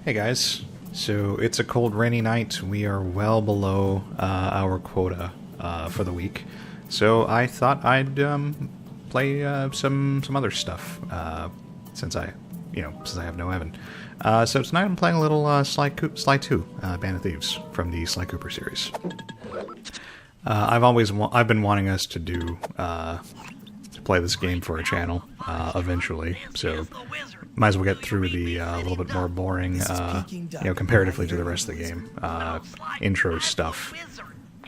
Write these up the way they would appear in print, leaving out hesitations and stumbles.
Hey guys, so it's a cold rainy night. We are well below our quota for the week, so I thought I'd play some other stuff since I have no Evan. So tonight I'm playing a little Sly 2, Band of Thieves from the Sly Cooper series. I've been wanting us to do to play this game for a channel eventually, so might as well get through the little bit more boring, comparatively to the rest of the game, intro stuff,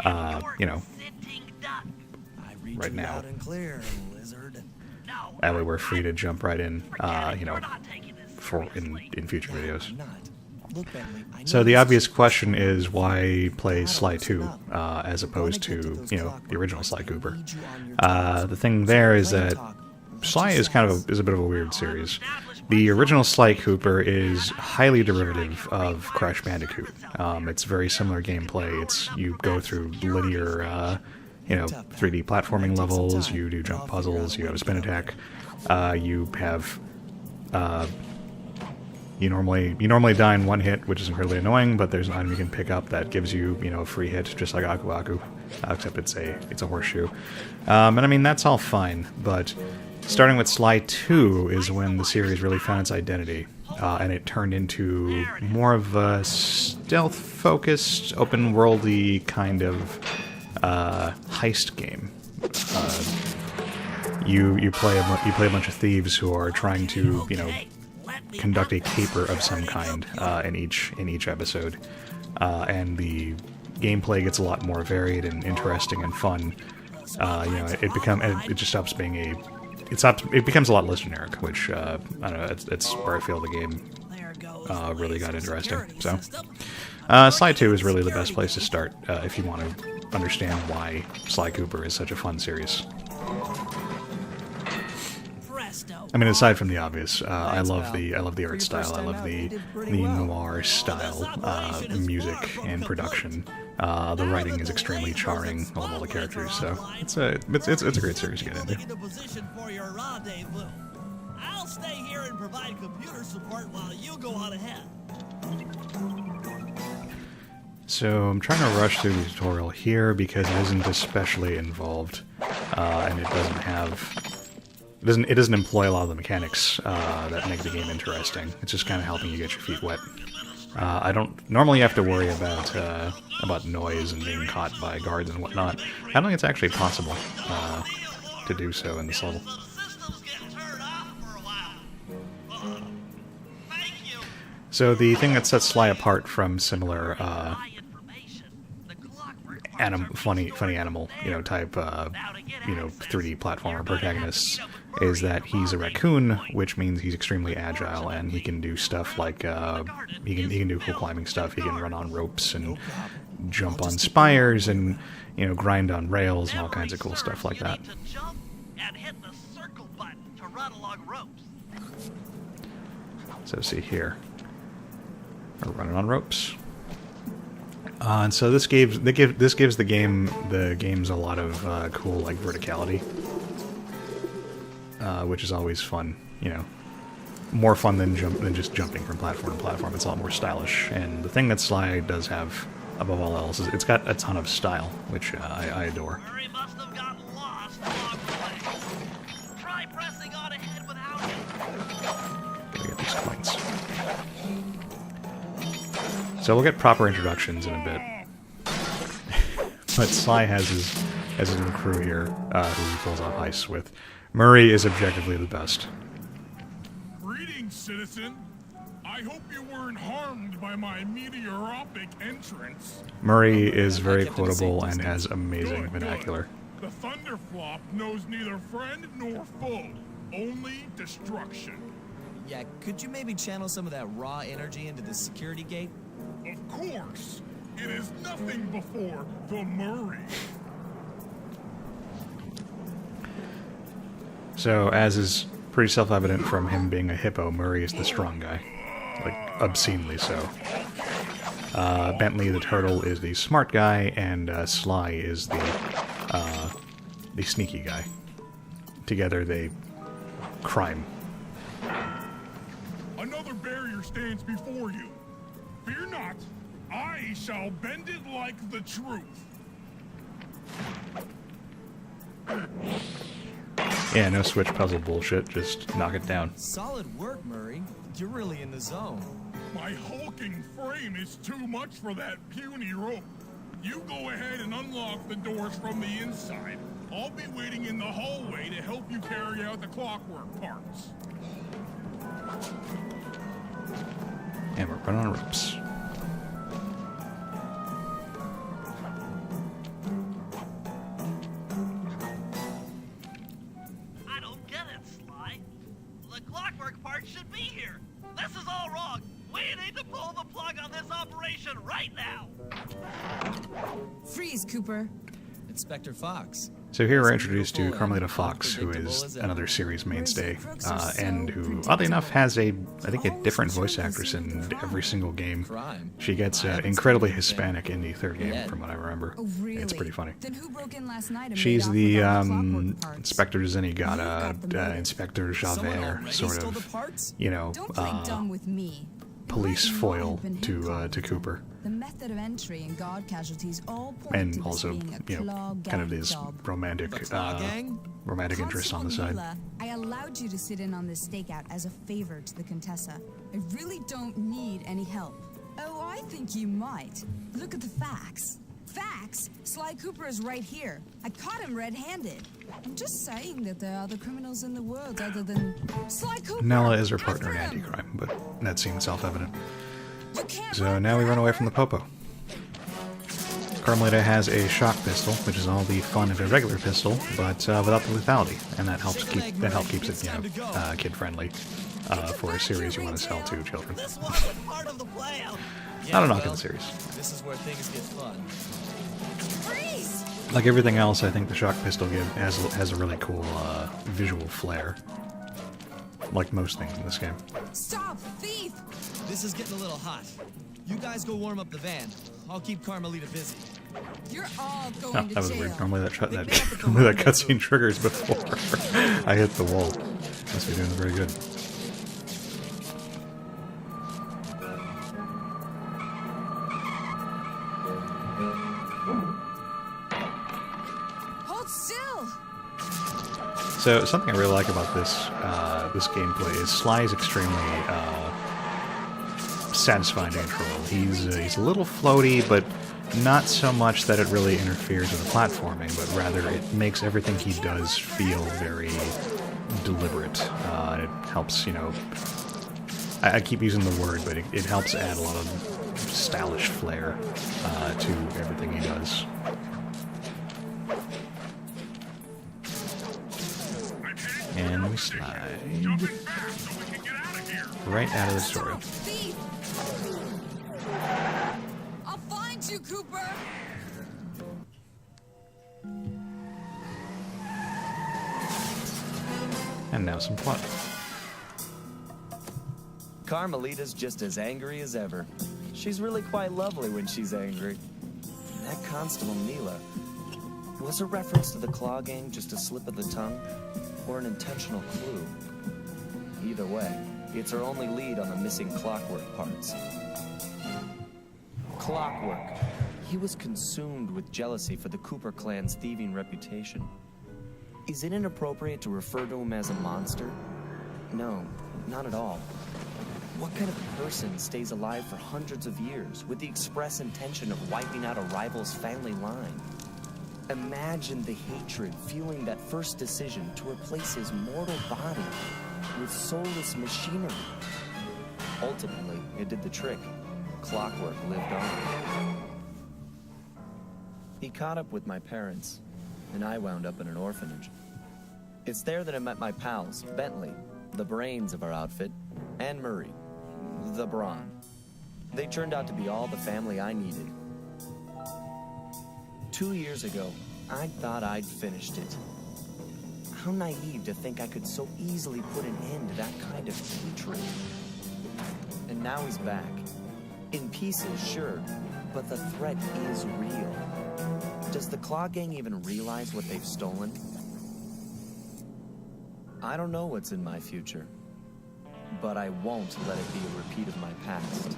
right now. That way we're free to jump right in, in future videos. So the obvious question is, why play Sly 2 as opposed to, the original Sly Cooper? The thing there is that Sly is is a bit of a weird series. The original Sly Cooper is highly derivative of Crash Bandicoot. It's very similar gameplay. You go through linear, 3D platforming levels. You do jump puzzles. You have a spin attack. You have You normally die in one hit, which is incredibly annoying, but there's an item you can pick up that gives you, a free hit, just like Aku Aku, except it's a horseshoe. And I mean, that's all fine, but starting with Sly 2 is when the series really found its identity, and it turned into more of a stealth-focused, open-worldy kind of heist game. You play a bunch of thieves who are trying to, conduct a caper of some kind in each episode, and the gameplay gets a lot more varied and interesting and fun. It just stops being it becomes a lot less generic, which I don't know. It's where I feel the game really got interesting. So Sly 2 is really the best place to start if you want to understand why Sly Cooper is such a fun series. I mean, aside from the obvious, I love the art style. I love the noir style, music and production. The writing is extremely charming. I love all the characters, so it's a great series to get into. I'll stay here and provide computer support while you go on ahead. So I'm trying to rush through the tutorial here because it isn't especially involved, and it doesn't employ a lot of the mechanics that make the game interesting. It's just kind of helping you get your feet wet. I don't normally have to worry about noise and being caught by guards and whatnot. I don't think it's actually possible to do so in this level. So the thing that sets Sly apart from similar funny animal, type, 3D platformer protagonists is that he's a raccoon, which means he's extremely agile, and he can do stuff like, he can do cool climbing stuff. He can run on ropes and jump on spires and, grind on rails and all kinds of cool stuff like that. So see here, we're running on ropes. And so this gives the games a lot of cool, like, verticality, which is always fun. More fun than just jumping from platform to platform. It's a lot more stylish. And the thing that Sly does have above all else is it's got a ton of style, which I adore. Gotta get these coins. So we'll get proper introductions in a bit. But Sly has his little crew here, who he pulls off heists with. Murray is objectively the best. Greetings, citizen. I hope you weren't harmed by my meteoropic entrance. Murray is very quotable and has amazing vernacular. The Thunderflop knows neither friend nor foe, only destruction. Yeah, could you maybe channel some of that raw energy into the security gate? Of course. It is nothing before the Murray. So, as is pretty self-evident from him being a hippo, Murray is the strong guy. Like, obscenely so. Bentley the turtle is the smart guy, and Sly is the sneaky guy. Together they crime. Another barrier stands before you. Fear not. I shall bend it like the truth. Yeah, no switch puzzle bullshit. Just knock it down. Solid work, Murray. You're really in the zone. My hulking frame is too much for that puny rope. You go ahead and unlock the doors from the inside. I'll be waiting in the hallway to help you carry out the clockwork parts. And we're running on ropes. I don't get it, Sly. The clockwork part should be here. This is all wrong. We need to pull the plug on this operation right now. Freeze, Cooper. Inspector Fox. So here we're introduced to Carmelita Fox, who is another series mainstay, and who, oddly enough, has I think a different voice actress in every single game. She gets incredibly Hispanic in the third game, from what I remember. Oh, really? It's pretty funny. Then who broke in last night and She's made off the with all clockwork parts? Inspector Zenigata, You got the motive. Inspector Someone Javert, already sort stole the of, parts? you know, Don't play dumb with me. police It might not foil have been to him, Cooper. The method of entry and guard casualties all point And to this also, being a you know, claw kind of gang his job. romantic, The Claw Gang? romantic interest on the Constable side. Mila, I allowed you to sit in on this stakeout as a favor to the Contessa. I really don't need any help. Oh, I think you might. Look at the facts. Facts? Sly Cooper is right here. I caught him red-handed. I'm just saying that there are other criminals in the world other than Sly Cooper. Nella is her partner in After him. anti-crime, but that seems self-evident. You can't So run now we run away forever. from the Popo. Carmelita has a shock pistol, which is all the fun of a regular pistol, but without the lethality, and that helps keeps it, you know, kid-friendly for a series you want to sell to children. This wasn't part of the plan. Not a knock on the series. This is where things get fun. Freeze! Like everything else, I think the shock pistol has a really cool visual flair, like most things in this game. Stop, thief! This is getting a little hot. You guys go warm up the van. I'll keep Carmelita busy. You're all going Oh, to that was jail. weird. Normally normally that cutscene triggers before I hit the wall. Must be doing very good. Hold still! So something I really like about this this gameplay is Sly is extremely satisfying to control. He's a little floaty, but not so much that it really interferes with the platforming, but rather it makes everything he does feel very deliberate. And it helps, you know, I keep using the word, but it helps add a lot of stylish flair to everything he does. And we slide Jumping fast so we can get out of here. right out of the story. Stop, thief! I'll find you, Cooper! And now some plot. Carmelita's just as angry as ever. She's really quite lovely when she's angry. And that Constable Mila, was a reference to the Claw Gang just a slip of the tongue, or an intentional clue? Either way, it's her only lead on the missing clockwork parts. Clockwork. He was consumed with jealousy for the Cooper clan's thieving reputation. Is it inappropriate to refer to him as a monster? No, not at all. What kind of person stays alive for hundreds of years with the express intention of wiping out a rival's family line? Imagine the hatred fueling that first decision to replace his mortal body with soulless machinery. Ultimately, it did the trick. Clockwork lived on. He caught up with my parents, and I wound up in an orphanage. It's there that I met my pals, Bentley, the brains of our outfit, and Murray, the brawn. They turned out to be all the family I needed. 2 years ago, I thought I'd finished it. How naive to think I could so easily put an end to that kind of hatred. And now he's back. In pieces, sure, but the threat is real. Does the Claw Gang even realize what they've stolen? I don't know what's in my future, but I won't let it be a repeat of my past.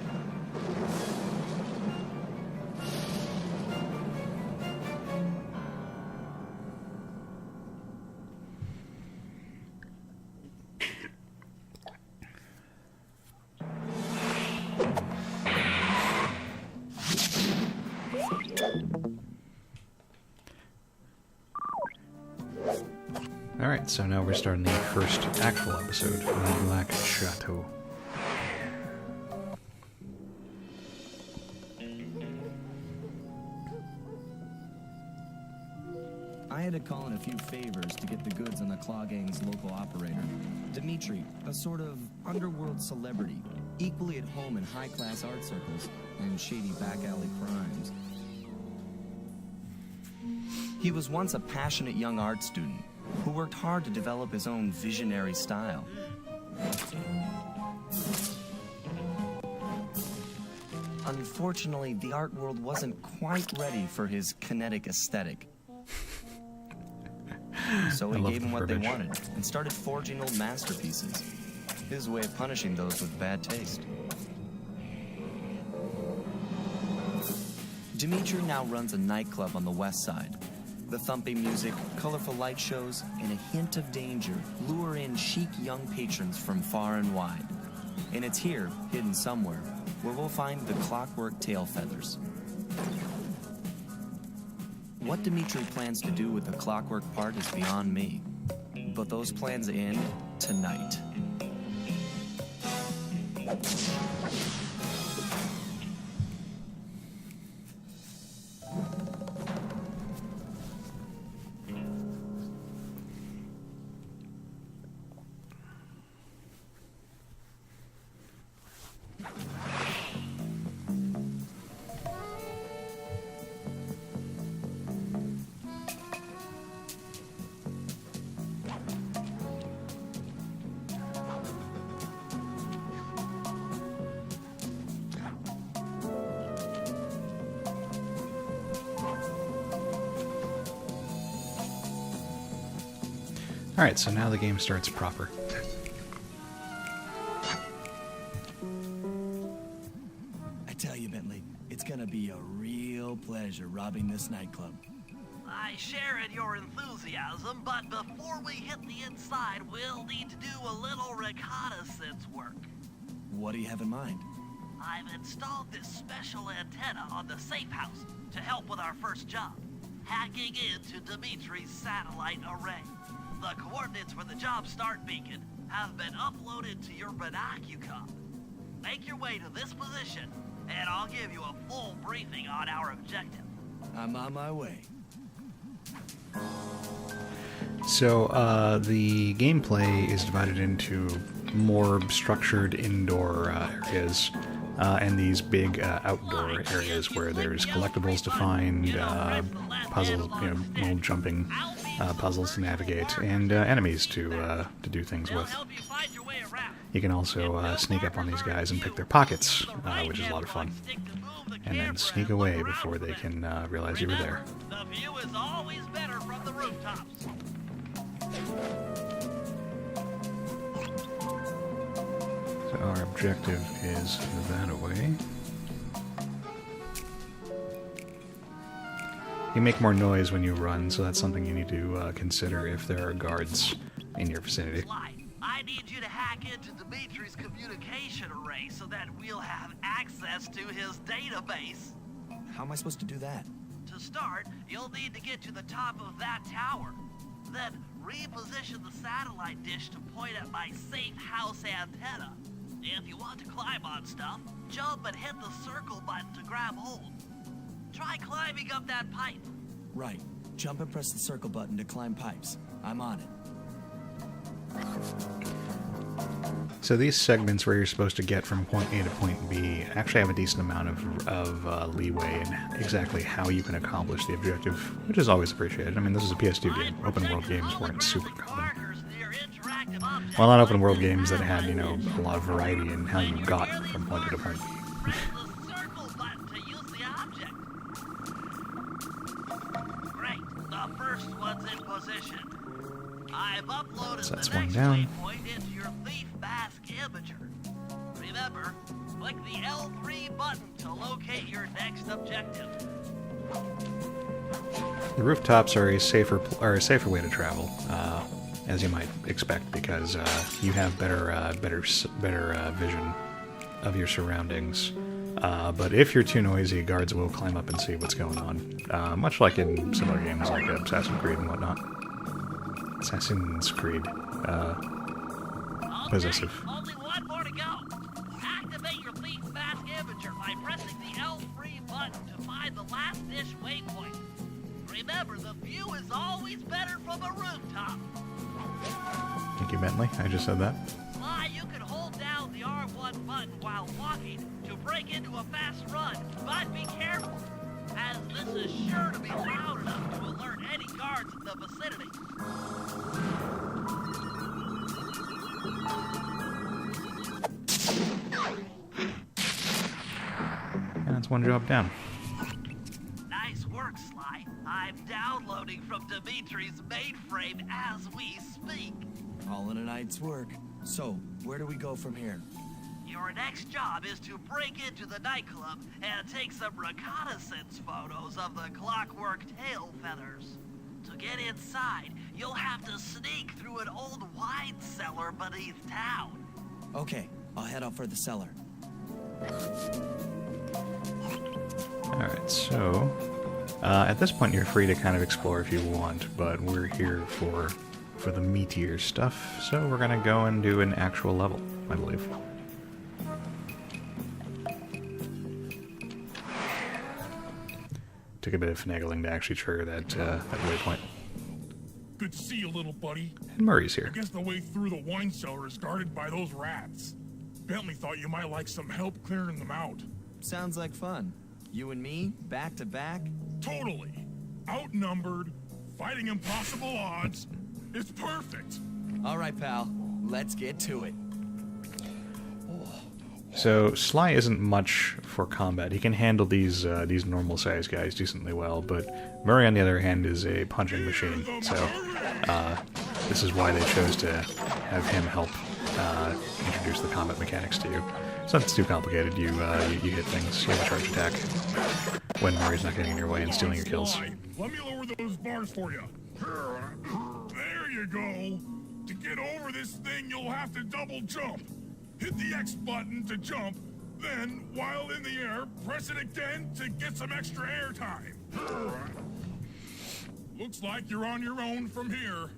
So now we're starting the first actual episode from the Black Chateau. I had to call in a few favors to get the goods on the Claw Gang's local operator. Dimitri, a sort of underworld celebrity, equally at home in high-class art circles and shady back-alley crimes. He was once a passionate young art student who worked hard to develop his own visionary style. Unfortunately, the art world wasn't quite ready for his kinetic aesthetic. So he gave them what they wanted and started forging old masterpieces. His way of punishing those with bad taste. Dimitri now runs a nightclub on the west side. The thumping music, colorful light shows, and a hint of danger lure in chic young patrons from far and wide. And it's here, hidden somewhere, where we'll find the clockwork tail feathers. What Dimitri plans to do with the clockwork part is beyond me. But those plans end tonight. Alright, so now the game starts proper. I tell you, Bentley, it's gonna be a real pleasure robbing this nightclub. I share in your enthusiasm, but before we hit the inside, we'll need to do a little reconnaissance work. What do you have in mind? I've installed this special antenna on the safe house to help with our first job, hacking into Dimitri's satellite array. The coordinates for the job start beacon have been uploaded to your binocucom. Make your way to this position, and I'll give you a full briefing on our objective. I'm on my way. So, the gameplay is divided into more structured indoor areas, and these big outdoor areas where there's collectibles to find, puzzles, little jumping puzzles to navigate, and enemies to do things with. You can also sneak up on these guys and pick their pockets, which is a lot of fun. And then sneak away before they can realize you were there. The view is always better from the rooftops. So our objective is that away. You make more noise when you run, so that's something you need to consider if there are guards in your vicinity. I need you to hack into Dimitri's communication array so that we'll have access to his database. How am I supposed to do that? To start, you'll need to get to the top of that tower. Then reposition the satellite dish to point at my safe house antenna. If you want to climb on stuff, jump and hit the circle button to grab hold. Try climbing up that pipe. Right. Jump and press the circle button to climb pipes. I'm on it. So these segments where you're supposed to get from point A to point B actually have a decent amount of leeway in exactly how you can accomplish the objective, which is always appreciated. I mean, this is a PS2 game. Open world games weren't super common. Well, not open world games that had, a lot of variety in how you got from point A to point B. Press the circle button to use the object. Great. The first one's in position. I've uploaded So that's the one next down. waypoint into your thief mask imager. Remember, click the L3 button to locate your next objective. The rooftops are a safer way to travel, as you might expect, because you have better vision of your surroundings. But if you're too noisy, guards will climb up and see what's going on, much like in similar games like Assassin's Creed and whatnot. Assassin's Creed. Okay, Possessive. only one more to go. Activate your Thief Mask Imager by pressing the L3 button to find the last dish waypoint. Remember, the view is always better from a rooftop. Thank you, Bentley. I just said that. Sly, you can hold down the R1 button while walking to break into a fast run, but be careful, as this is sure to be loud enough to alert any guards in the vicinity. And that's one job down. Nice work, Sly. I'm downloading from Dimitri's mainframe as we speak. All in a night's work. So, where do we go from here? Your next job is to break into the nightclub and take some reconnaissance photos of the clockwork tail feathers. To get inside, you'll have to sneak through an old wine cellar beneath town. Okay, I'll head out for the cellar. Alright, so... at this point you're free to kind of explore if you want, but we're here for the meatier stuff, so we're gonna go and do an actual level, I believe. Took a bit of finagling to actually trigger that waypoint. Good to see you, little buddy. And Murray's here. I guess the way through the wine cellar is guarded by those rats. Bentley thought you might like some help clearing them out. Sounds like fun. You and me, back to back? Totally. Outnumbered, fighting impossible odds. It's perfect. All right, pal. Let's get to it. So Sly isn't much for combat. He can handle these normal-sized guys decently well, but Murray, on the other hand, is a punching machine. So this is why they chose to have him help introduce the combat mechanics to you. It's not too complicated. You hit things. You have a charge attack when Murray's not getting in your way and stealing your kills. Let me lower those bars for you. There you go. To get over this thing, you'll have to double jump. Hit the X button to jump, then, while in the air, press it again to get some extra air time. Looks like you're on your own from here.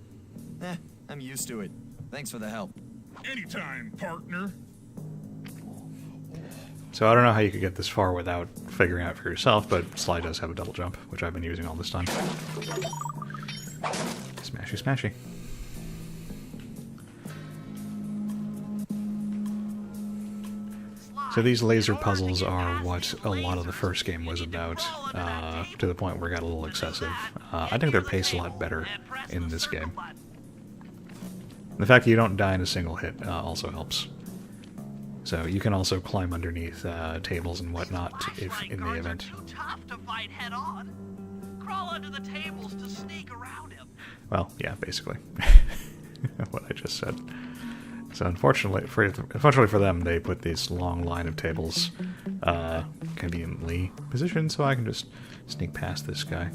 I'm used to it. Thanks for the help. Anytime, partner. So I don't know how you could get this far without figuring out for yourself, but Sly does have a double jump, which I've been using all this time. Smashy, smashy. So these laser puzzles are what a lot of the first game was about, to the point where it got a little excessive. I think they're paced a lot better in this game. The fact that you don't die in a single hit also helps. So you can also climb underneath tables and whatnot if in the event. Too tough to fight head on. Crawl under the tables to sneak around him. Well, yeah, basically. What I just said. So unfortunately for them, they put this long line of tables conveniently positioned, so I can just sneak past this guy.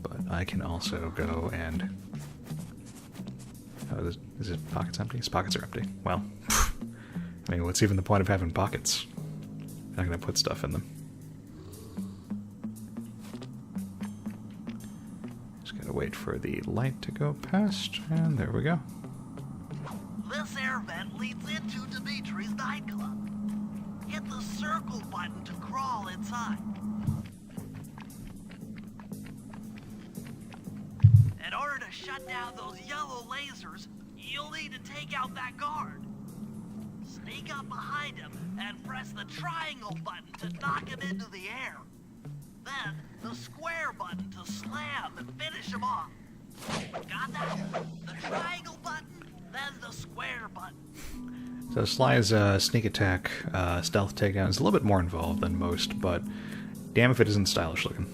But I can also go and... Oh, is his pockets empty? His pockets are empty. Well, I mean, what's even the point of having pockets? I'm not going to put stuff in them. Just gotta wait for the light to go past, and there we go. This air vent leads into Dimitri's nightclub. Hit the circle button to crawl inside. In order to shut down those yellow lasers, you'll need to take out that guard. Sneak up behind him and press the triangle button to knock him into the air. Then, the square button to slam and finish him off. Got that? The triangle button, then the square button. So Sly's sneak attack, stealth takedown is a little bit more involved than most, but damn if it isn't stylish looking.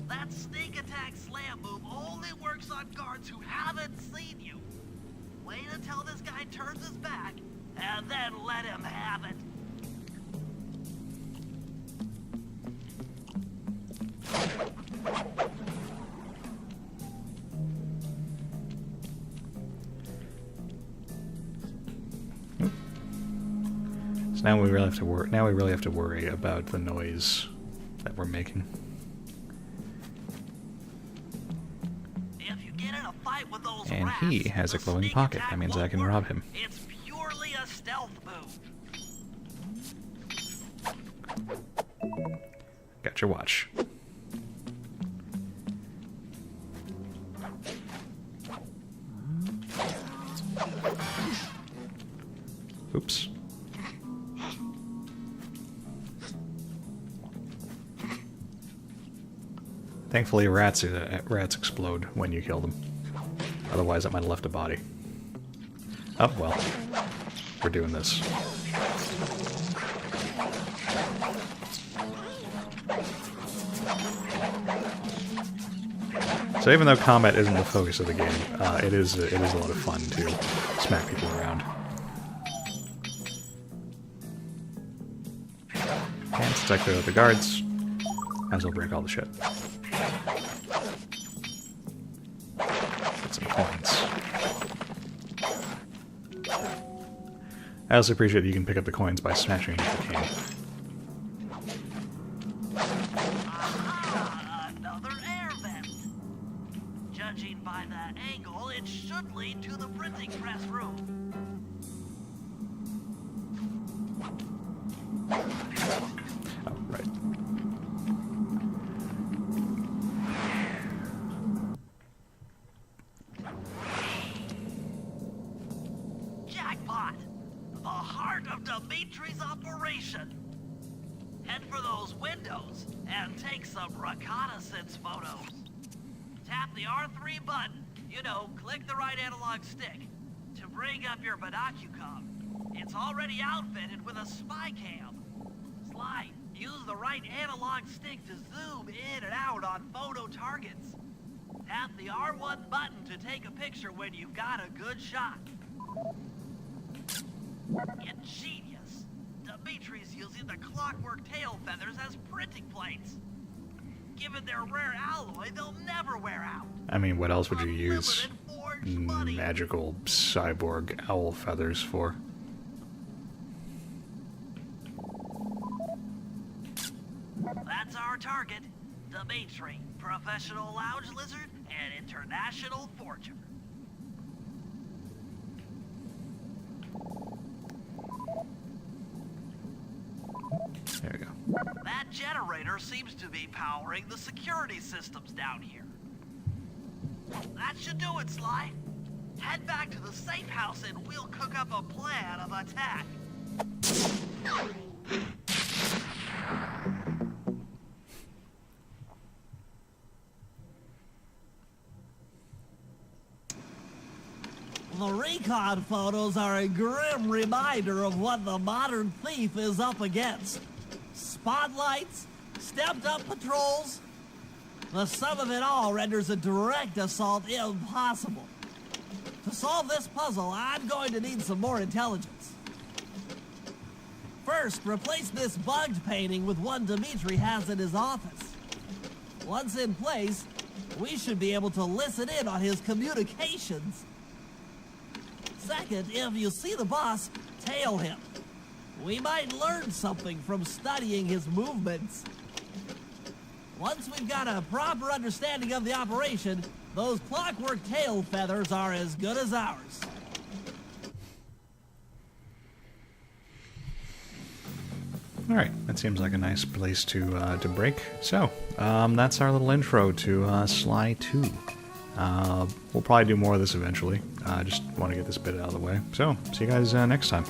That sneak attack slam move only works on guards who haven't seen you. Wait until this guy turns his back, and then let him have it. So now we really have to worry. Now we really have to worry about the noise that we're making. If you get And he has a glowing pocket. That means I can rob him. It's purely a stealth move. Got your watch. Oops. Thankfully, rats explode when you kill them. Otherwise, it might have left a body. Oh, well. We're doing this. So even though combat isn't the focus of the game, it is a lot of fun to smack people around. And since I clear out the guards, might as well break all the shit. Get some coins. I also appreciate that you can pick up the coins by smashing into the cane. Another air vent. Judging by that angle, it should lead to the printing press room. Oh, right. Jackpot! The heart of Dimitri's operation. Head for those windows and take some reconnaissance photos. Tap the R3 button, you know, click the right analog stick, to bring up your binocucom. It's already outfitted with a spy cam. Slide, use the right analog stick to zoom in and out on photo targets. Tap the R1 button to take a picture when you've got a good shot. Ingenious. Dimitri's using the clockwork tail feathers as printing plates. Given their rare alloy, they'll never wear out. I mean, what else would you use Unlimited forged money. magical cyborg owl feathers for? That's our target. Dimitri, professional lounge lizard and international forger. There we go. That generator seems to be powering the security systems down here. That should do it, Sly. Head back to the safe house and we'll cook up a plan of attack. The recon photos are a grim reminder of what the modern thief is up against. Spotlights, stepped-up patrols. The sum of it all renders a direct assault impossible. To solve this puzzle, I'm going to need some more intelligence. First, replace this bugged painting with one Dimitri has in his office. Once in place, we should be able to listen in on his communications. Second, if you see the boss, tail him. We might learn something from studying his movements. Once we've got a proper understanding of the operation, those clockwork tail feathers are as good as ours. Alright, that seems like a nice place to break. So, that's our little intro to Sly 2. We'll probably do more of this eventually. Just want to get this bit out of the way. So, see you guys next time.